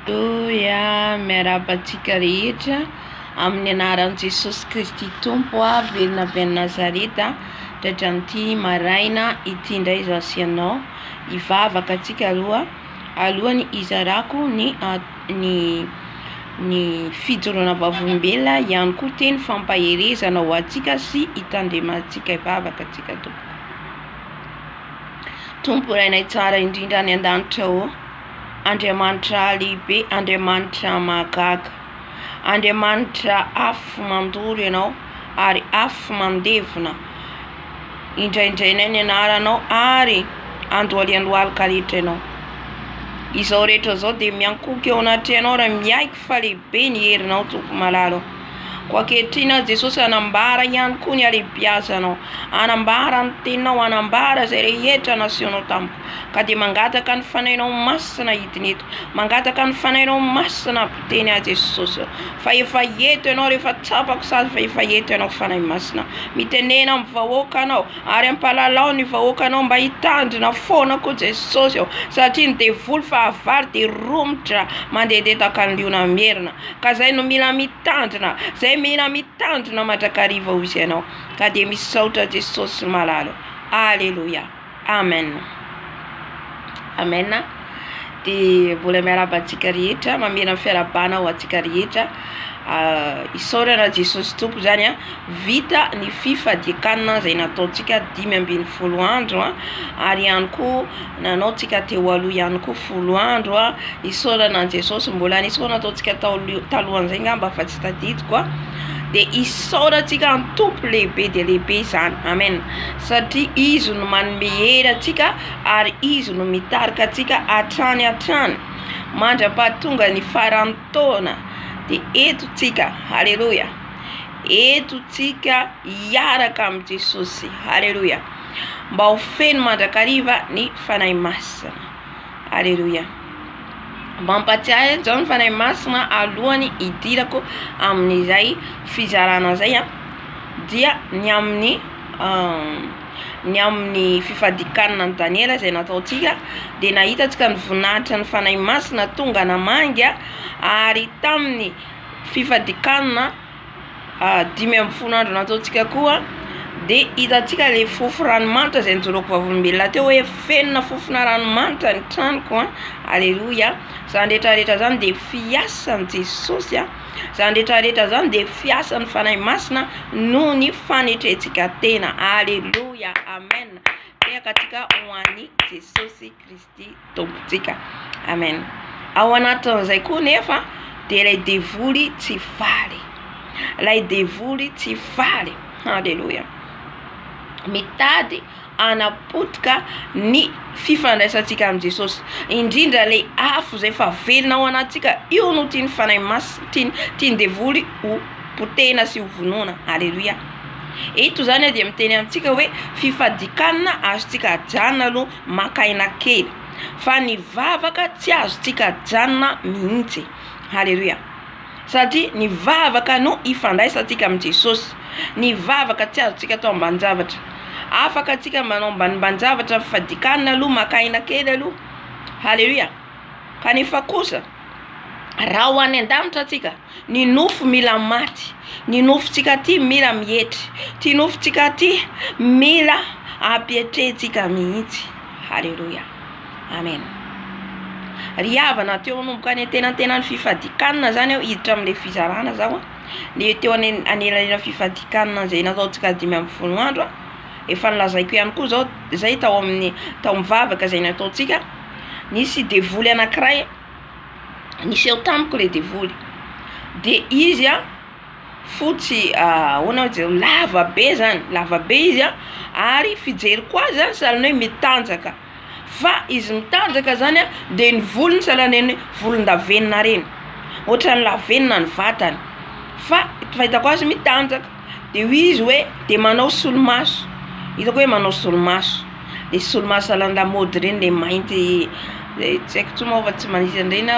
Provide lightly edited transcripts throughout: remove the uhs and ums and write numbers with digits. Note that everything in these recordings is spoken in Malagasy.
Aleluia, miarabantsika rehetra amin'ny anaran'i Jesosy Kristy Tompo velona avy any Nazareta. Dadran'ity maraina ity indray zaho sy ianao hivavaka antsika alohany izarako ny fijoroana vavolombelona ihany koa teny fampaherezana ho antsika sy hitandremantsika hivavaka antsika Tompo rainay tsara indrindra any an-danitra ao, Andriamanitra lehibe, Andriamanitra mahagaga, Andriamanitra afo mandoro ianao ary afo mandevona. Indraindray ny anaranao ary andohaliandohalika rehetra ianao. Izao rehetra zao dia miankoka eo anaty ianao raha miaiky fa lehibe ny herinao tompo malalo. Kwa ankehitriny Jesosy anambara ihany koa ny alehibiazanao, anambara ny teninao, anambara izay rehetra nasehonao tamiko. Ka dia mangataka ny fanahinao masina hidiny eto, mangataka ny fanahinao masina ampiteny a Jesosy. Fa efa eto ianao rehefa tsapako sady fa efa eto ianao fanahy masina. Mitenena amin'ny vahoaka anao ary ampalalao ny vahoaka anao mba hitandrina foana koa Jesosy satria ny devoly fa avary dia romotra mandehandeha tahaka ny liona merina. Ka zay no mila mitandrina, zay mila mitandrina mandrakariva ho izy ianao. Ka dia misaotra Jesosy malalo. Aleluia. Amen. Amen. Dia mbola miarabantsika rehetra, mamena fiarabana ho antsika rehetra. Isaorana Jesosy Tompo zany vita ny fifadikanana izay nataontsika 5 andro ary ihany koa nanaontsika teo aloha ihany koa 10 andro isaorana Jesosy mbola nisy koa nataontsika talohan'izay ngamba fa tsy tadidiko dia isaorantsika ny Tompo lehibe dia lehibe zany. Amen. Satria izy no manome hery antsika ary izy no mitarika antsika hatrany mandra-pahatonga ny faran'ny taona. Dia eto tsika, haleluia, eto tsika hiaraka amin'ny Jesosy, haleluia, mba ho feno mandrakariva ny fanahy masina, haleluia. Mampatsiahy zao ny fanahy masina alohany hidirako amin'izay fizarana zay dia ny amin'ny fifadikanana ny Daniela izay nataontsika dia nahitatsika ny voninahitra ny fanahy masina tonga namangy ary tamin'ny fifadikanana 10 andro nataontsika koa dia hitatsika le fofo ranomanitra izay nijoroako vavolombelona teo hoe fenona fofona ranomanitra ny tranoko. Aleluia. Zany rehetrarehetra zany dia fiasan'i Jesosy, zany rehetrarehetra zany dia fiasan'ny fanahy masina noho ny fanetrentsika tena. Aleluia. Amen. Tehaka tsika ho an'i Jesosy Kristy Tompontsika. Amen. Ao anatin'izay koa nefa dia ilay devoly tsy faly, ilay devoly tsy faly. Aleluia. Mitady anapotika ny fifandraisantsika amin'ny Jesosy, indrindra le afo izay fa velona ao anatsika, io no tiany fanahy masina, tiany devoly ho potehina sy ho vonoina. Aleluia. Eto zany dia miteny amintsika hoe fifadikanana azontsika hajanona aloha makaina kely, fa ny vavaka tsy azontsika hajanona mihitsy. Aleluia. Satria ny vavaka no ifandraisantsika amin'ny Jesosy, ny vavaka tsy azontsika atao ambanin-javatra. Afaka antsika manao ambanin-javatra fifadikanana aloha makaina kely aloha. Haleluia. Kanefa kosa raha ho any an-danitra antsika, ny nofo mila maty, ny nofontsika ty mila mihetry, ty nofontsika ty mila ampietrentsika mihitsy. Haleluia. Amen. Riavana teo nomboka any tenantenany fifadikanana zany aho hiditra amin'ilay fizarana zaho le teo anelanela fifadikanana izay nataontsika 10 andro efa nilazaiko ihany koa zao zay tao mivavaka izay nataontsika nisy devoly anankiray nisy eo tamiko le devoly dia izy fotsy hoana lava be zany, lava be izy ary fijery koa zany sahalan'ny hoe mitanjaka. Fa izy mitanjaka zany dia ny volony sahalan'ny volon-davenona reny, ohatran'ny lavenona ny vatany, fa fahitako azy mitanjaka. Dia izy hoe dia manao solomaso, hitako hoe manao solomaso, dia solomaso sahalan'ny lamody reny le mainty, tsy haiko tsoma fa tsy manisy an'ireny.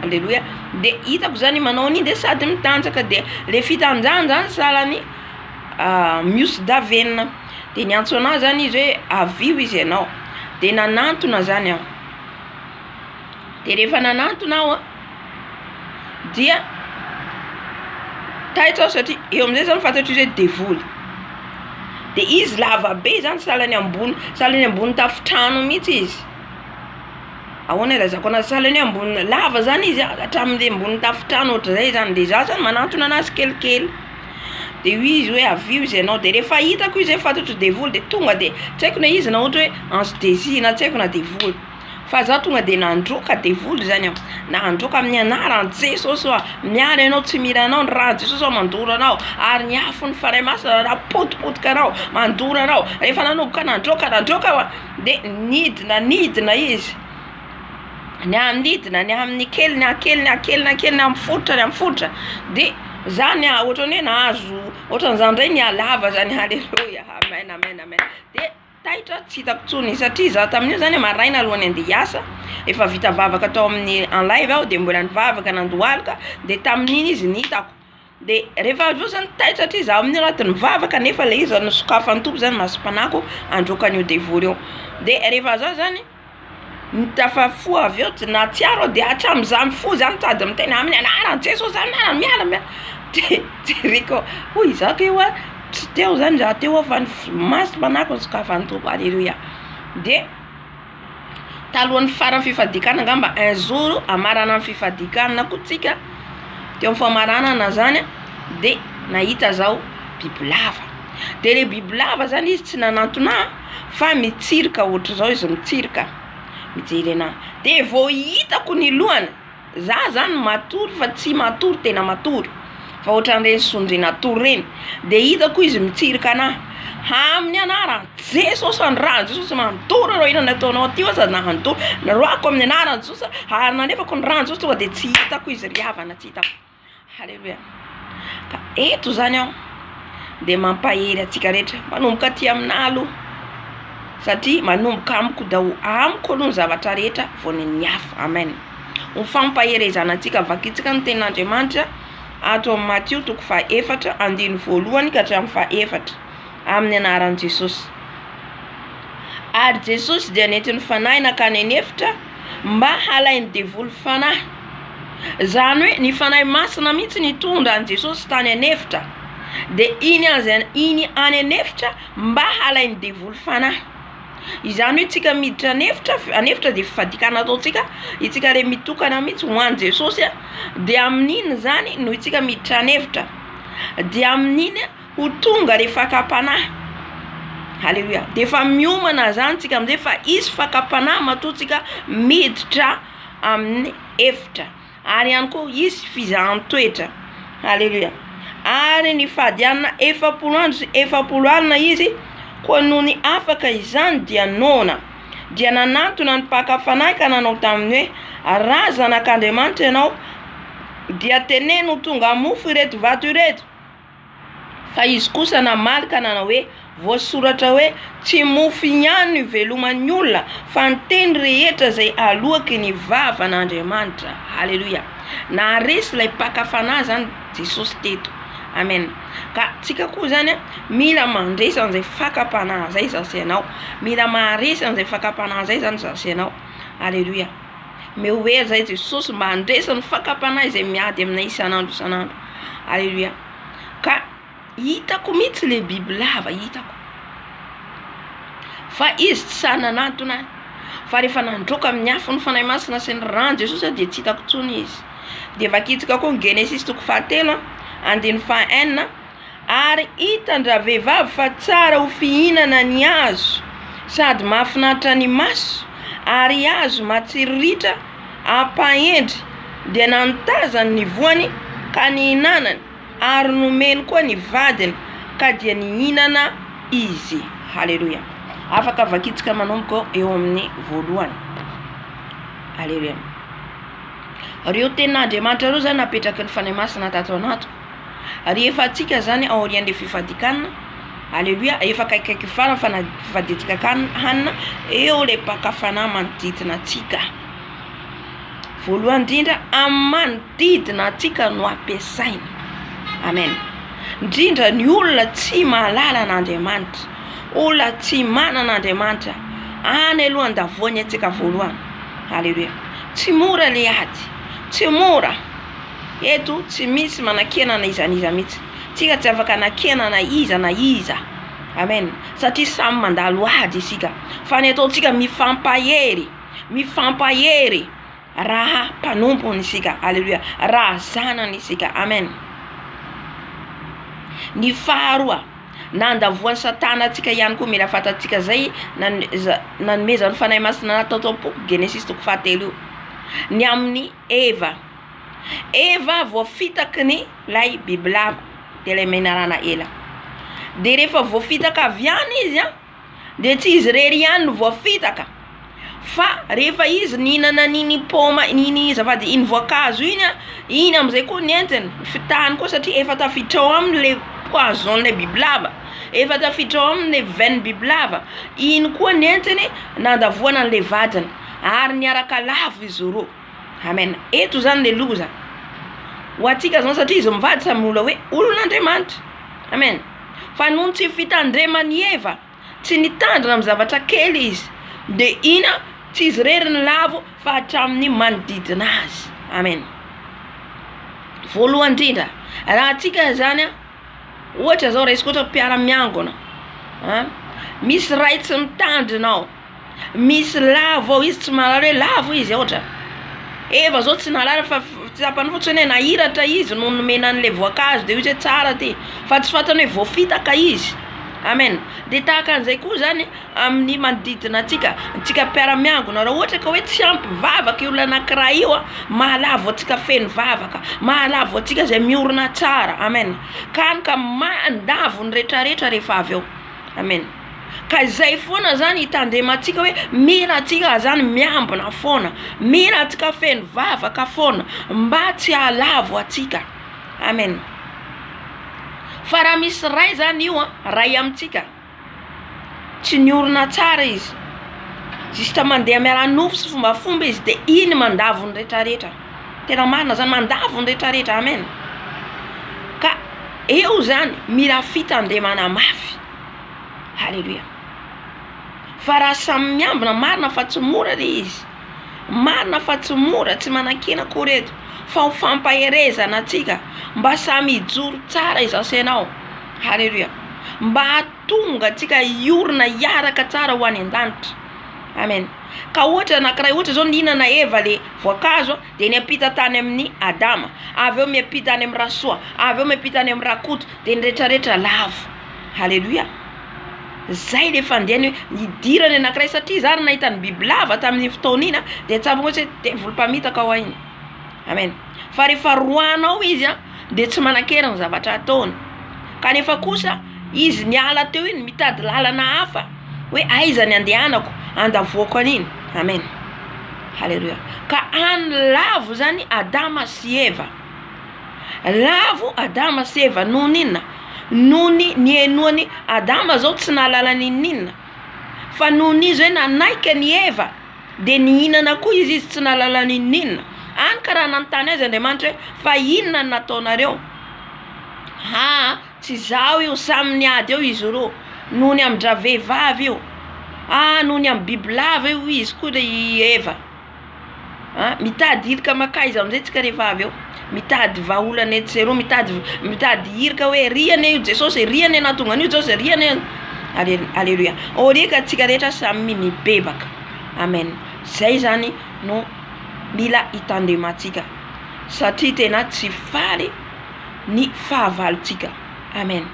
Aleluia. Dia hitako zany manao an'iny dia sady mitanjaka, dia le fitanjahany zany sahalan'ny miosy davenona. Dia niantso anazy zany izy hoe avio izy ianao, dia nanantona zany aho. Dia rehefa nanantona aho dia taitra satria eo amin'izay zany fantatry hoe devoly. De izy lava be zany salany ambony tafitrano mihitsy izy. Ahoana ilazako anazy salany ambony lava zany izy hatramin'le ambony tafitrano ohatran'izay zany. De za zany manantona anazy kelikely. De izy hoe avio izy ianao. De rehefa hitako izy fantatro devoly de tonga de tsy haiko na izy na ohatra hoe ange désir na tsy haiko na devoly. Fa za tonga de nandroka devoly zany aho. Nandroka amin'ny anaran'i Jesosy oa. Miara ianao tsy mira anao ny ran'i Jesosy oa mandoro anao. Ary ny afo ny fanahy masina rapotipotika anao mandoro anao. Rehefa nanomboka nandroka oa de nidina izy. Ny amnidina ny amin'ny kely ny amfotra de zany ohatrany hoe nahazo ohatran'izany ndray ny alava zany. Halleluja, amen. De taitra tsy hitako tsony satria za tamin'io zany maraina alohany andeha hiasa efa vita vavaka tao amin'ny en live aho de mbola nivavaka nandohalika de tamin'iny izy nitako. De rehefa avy eo zany taitra satria za amin'ny anatin'ny mivavaka nefa le izy nosokafan'ny tompo zany masompanako androkan'io devoly eo. De rehefa za zany nitafafo avy eo na tsiaro de hatramin'izany fo zany tady miteny amin'ny anaran'i Jesosy zany miala de riko hoy zaka eo a tsy teo zany za teo fa masompanako nosokafan'ny tompo. Halleluja. De talohan'ny farany fifadikana ngamba un jour amarana amin'ny fifadikana kotsika teo amin'ny famaranana zany de nahita zao bibilava. De le bibilava zany izy tsy nanantona fa mitsirika ohatra zao izy mitsirika mijery anahy. De vao hitako ny lohany za zany matory fa tsy matory tena matory fa ohatran'ireny sondrina tory reny. De hitako izy mitsirika anahy amin'ny anaran'i Jesosy ny ran'i Jesosy mandory reo ina nataonao aty oa sady nahandory naroako amin'ny anaran'i Jesosy ary nanefako ny ran'i Jesosy tonga de tsy hitako izy riavana tsy hitako. Halleluja. Ka eto zany aho de mampahery atsika rehetra manomboka aty aminah aloha satria manomboka amiko aloha ny zavatra rehetra vao ny hafa. Amen. Fampaherezana atsika vakitsika ny tenin'Andriamanitra ato amin'ny Matio 4:1 ka hatramin'ny 4 amin'ny anaran'i Jesosy. Ary Jesosy dia nentin'ny fanahy nakany anefitra mba halainy devoly fanahy. Zany hoe ny fanahy masina mihitsy nitondra an Jesosy tany anefitra. De iny any anefitra mba halainy devoly fanahy. Izany hoe tsika miditra anefitra de fifadikana ataontsika itsika re mitokana mihitsy ho an'i Jesosy de amin'iny zany no itsika miditra anefitra. De amin'iny ho tonga le fakapanahy. Halleluja. De fa miomana zany tsika amin'izay fa izy fakapanahy matotsika miditra amin'ny efitra. Ary ihany koa izy fizahan-toetra. Halleluja. Ary ny fifadianana 70 alina izy koa noho ny afaka izany dia nona dia nanantona ny mpakafanahy ka nanao taminy hoe raha zanak'Andriamanitra ianao dia teneno tonga mofo ireto vato ireto. Fa izy kosa namaly ka nanao hoe voasoratra hoe tsy mofo ihany no iveloman'ny olona fa ny teny rehetra zay alohaky ny vavan'Andriamanitra. Halleluja. Na resy ilay mpakafanahy zany Jesosy teto. Amen. Ka tsika koa zany mila mandresa an'izay fakapanahy zay zasenao. Mila maharesy an'izay fakapanahy zay zany zasenao. Halleluja. Mehoery zay Jesosy mba handresa ny fakapanahy zay miady aminay isan'andro. Halleluja. Ka hitako mihitsy le bibilava hitako. Fa izy tsy sananantona fa rehefa nandroka amin'ny afo ny fanahy masina sy ny ran'i Jesosy de tsy hitako tsony izy. De vakitsika koa Genesisy 4:1 ary hitandra vehivavy fa tsara ho fihinana ny hazo sady mahafinaritra ny maso ary hazo matsiriritra ampahendry dia nantazany ny voany ka nihinanany ary nomeny koa ny vadiny ka dia nihinana izy. Halleluja. Afaka vakitsika manomboka eo amin'ny voalohany. Halleluja. Reo tenin'Andriamanitra reo zany napetraky ny fanahy masina tato anatiko. Rehefa atsika zany Aoriany le fifadikana. Halleluja. Efa kaikaiky farany fa na fifadikana eo le mpakafanahy manodidina atsika. Voalohany indrindra amin'ny manodidina atsika no ampiasaina. Amen. Indrindra ny olona tsy mahalala an'Andriamanitra, olona tsy manana Andriamanitra, any aloha andavoany atsika voalohany. Halleluja. Tsy mora le ady, tsy mora eto tsy misy manakena na izaniza mihitsy, tsika tsy afaka nakena na iza, amen, satria samy mandalo ady isika, fa ny ataontsika mifampahery raha mpanompony isika, alleluia, raha zanany isika, amen. Ny faharoa, nandavoan'ny Satana atsika ihany koa mila fatatsika zay nanomezany fanahy masina natao tampoco Genesisy 3 ny amin'ny Eva voafitaky ny lay bibilava de lay menarana ela, de rehefa voafitaka avy any izy de tsy izy rery ihany no voafitaka, fa rehefa izy nihinana niny poma niny zavady iny voankazo iny amizay koa nentiny fitahany koa, satria efa tafiditra ao aminy le poison le bibilava, efa tafiditra ao aminy le veine bibilava, iny koa nentiny nandavoana an'le vadiny ary niaraka lavo izy roa, amen. Eto zany le loza ho atsika zany, satria izy mivady samy ola hoe olon'Andriamanitra, amen, fa noho tsy fitandremany Eva, tsy nitandrina amin'ny zavatra kely izy, de ina tsy izy rery ny lavo fa hatramin'ny manodidina azy, amen. Voalohany indrindra raha atsika zany ohatra zao resaka ohatra mpiara-miangona, misy ray tsy mitandrinao, misy lavo ao izy tsy mahalala hoe lavo izy ohatra Eva zao tsy nalala fa tsapany fotsiny hoe nahiratra izy no nomena an'le voankazo de izy hoe tsara ty, fa tsy fantany hoe voafitaka izy, amen. De tahaka an'izay koa zany amin'ny manodidina atsika mpiara-miangona, raha ohatra ka hoe tsy ampy vavaka io olona anankiray io mahalavo atsika feno vavaka, mahalavo atsika zay miorina tsara, amen, ka mandavo ny rehetrarehetra rehefa avy eo, amen. Ka izay foana zany hitandrematsika hoe mila atsika zany miambina foana, mila atsika feno vavaka foana mba tsy halavo atsika, amen. Fa raha misy ray zany io ray amintsika tsy niorina tsara izy, justa mandeha miara-nofo sy fombafomba izy, de iny mandavo ny rehetrarehetra, tena marina zany, mandavo ny rehetrarehetra, amen. Ka eo zany mila fitandremana mafy, halleluia. Fa raha samy miambina, marina fa tsy mora le izy, marina fa tsy mora, tsy manakena koreto, fa ho fampaherezana atsika mba samy hijoro tsara izasenao, halleluia, mba hatonga atsika iorina hiaraka tsara ho any an-danitra, amen. Ka ohatra anankiray ohatra zao nihinana Eva le voankazo de niampita tany amin'ny Adama, avy eo miampita any amin'ny rasoa, avy eo miampita any amin'ny rakoto, de ny rehetrarehetra lavo, halleluia. Zay le fandehany hidirany anankiray, satria zany nahita ny bibilava tamin'ny fotoana iny de tsapa hoe devil-pamitaka ao iny, amen. Fa rehefa roanao izy de tsy manakera ny zavatra ataony, kanefa kosa izy niala teo iny mitady lalana hafa hoe aiza ny andehanako andavoako an'iny, amen, halleluia. Ka any lavo zany Adama sy Eva, lavo Adama sy Eva noho ninona, noho ny nienoany Adama zao tsy nahalala ninina, fa noho n'izy hoe nanaiky ny Eva de nihinana koa izy tsy nahalala ninina, any karaha nanontany azy Andriamanitra hoe fa inona ny nataonareo, tsy zao io, samy niady eo izy roa, noho ny amindra vehivavy io, noho ny amin'ny bibilava io izy koa le Eva, mitady hirika makaiza amizay tsika rehefa avy eo, mitady vaolana eto zay roa, mitady hirika hoe riana io Jesosy, riana io nahatonga an'io Jesosy, riana io, alleluia. Oreka tsika rehetra samy mibebaka, amen. Zay zany no mila hitandrematsika, satria tena tsy faly ny fahavalontsika, amen.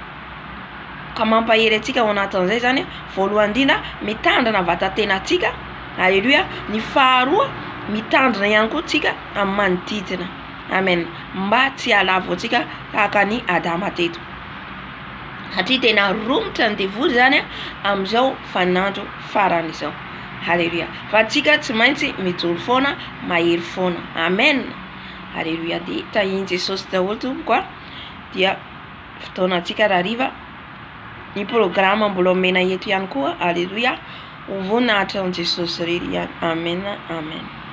Ka mampahery atsika ao anatin'izay zany voalohany indrindra mitandrina vatantenatsika, alleluia. Ny faharoa mitandrina ihany koa tsika amin'ny manodidina, amen, mba tsy halavo atsika tahaka ny Adama teto, satria tena romotra ny devoly zany amizao fanandro farany izao, halleluia. Fa atsika tsy maintsy mijoro foana, mahery foana, amen, halleluia. De tahiny Jesosy daholo tompoko dia fotoanatsika rahariva, ny programa mbola omena eto ihany koa, halleluia. Ho vonahitra Jesosy rery ihany, amen, amen.